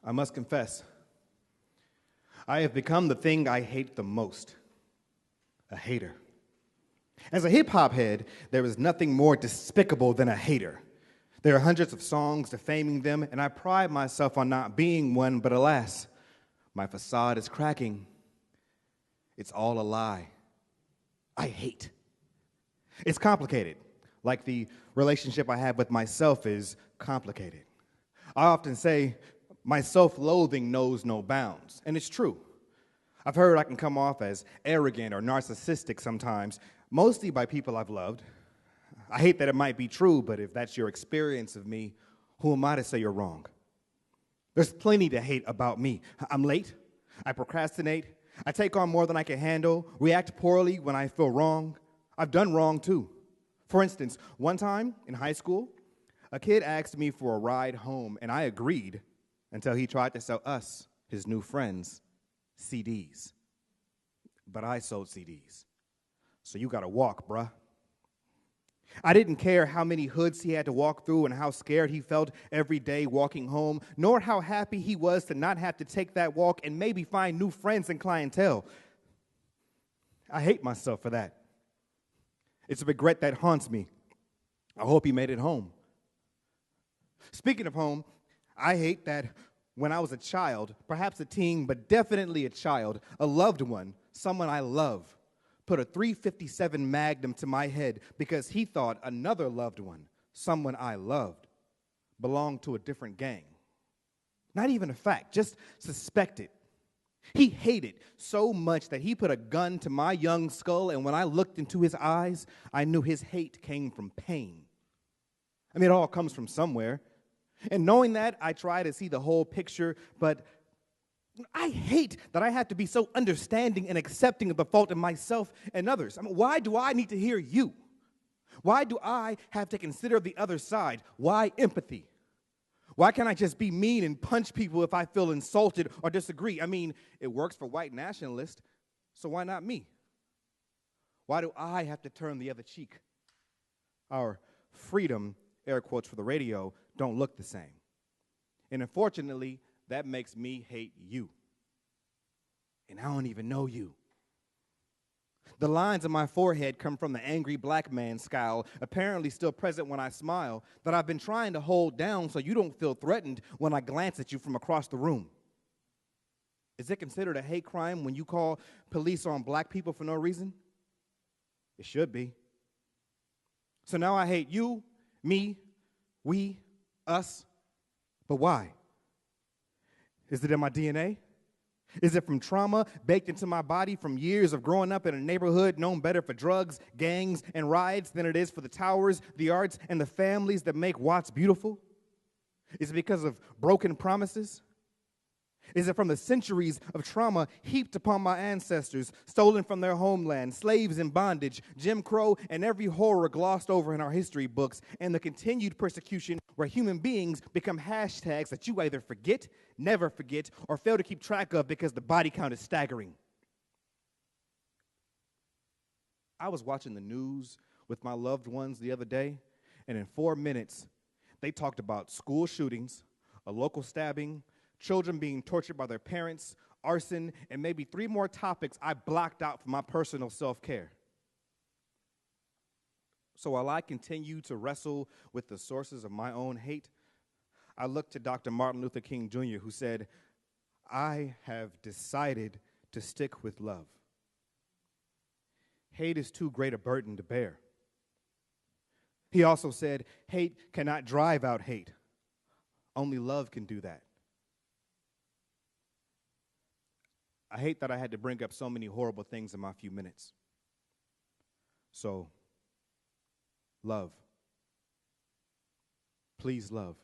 I must confess, I have become the thing I hate the most, a hater. As a hip-hop head, there is nothing more despicable than a hater. There are hundreds of songs defaming them, and I pride myself on not being one, but alas, my facade is cracking. It's all a lie. I hate. It's complicated, like the relationship I have with myself is complicated. I often say, my self-loathing knows no bounds, and it's true. I've heard I can come off as arrogant or narcissistic sometimes, mostly by people I've loved. I hate that it might be true, but if that's your experience of me, who am I to say you're wrong? There's plenty to hate about me. I'm late, I procrastinate, I take on more than I can handle, react poorly when I feel wrong. I've done wrong too. For instance, one time in high school, a kid asked me for a ride home, and I agreed until he tried to sell us, his new friends, CDs. But I sold CDs. So you gotta walk, bruh. I didn't care how many hoods he had to walk through and how scared he felt every day walking home, nor how happy he was to not have to take that walk and maybe find new friends and clientele. I hate myself for that. It's a regret that haunts me. I hope he made it home. Speaking of home, I hate that when I was a child, perhaps a teen, but definitely a child, a loved one, someone I love, put a .357 Magnum to my head because he thought another loved one, someone I loved, belonged to a different gang. Not even a fact, just suspected. He hated so much that he put a gun to my young skull, and when I looked into his eyes, I knew his hate came from pain. I mean, it all comes from somewhere. And knowing that, I try to see the whole picture, but I hate that I have to be so understanding and accepting of the fault in myself and others. I mean, why do I need to hear you? Why do I have to consider the other side? Why empathy? Why can't I just be mean and punch people if I feel insulted or disagree? I mean, it works for white nationalists, so why not me? Why do I have to turn the other cheek? Our freedom, air quotes for the radio, don't look the same. And unfortunately, that makes me hate you. And I don't even know you. The lines on my forehead come from the angry black man scowl, apparently still present when I smile, that I've been trying to hold down so you don't feel threatened when I glance at you from across the room. Is it considered a hate crime when you call police on black people for no reason? It should be. So now I hate you, me, we, us. But why? Is it in my DNA? Is it from trauma baked into my body from years of growing up in a neighborhood known better for drugs, gangs, and riots than it is for the towers, the arts, and the families that make Watts beautiful? Is it because of broken promises? Is it from the centuries of trauma heaped upon my ancestors, stolen from their homeland, slaves in bondage, Jim Crow, and every horror glossed over in our history books, and the continued persecution where human beings become hashtags that you either forget, never forget, or fail to keep track of because the body count is staggering? I was watching the news with my loved ones the other day, and in 4 minutes, they talked about school shootings, a local stabbing, children being tortured by their parents, arson, and maybe 3 more topics I blocked out for my personal self-care. So while I continue to wrestle with the sources of my own hate, I look to Dr. Martin Luther King Jr., who said, "I have decided to stick with love. Hate is too great a burden to bear." He also said, "Hate cannot drive out hate. Only love can do that." I hate that I had to bring up so many horrible things in my few minutes. So, love. Please love.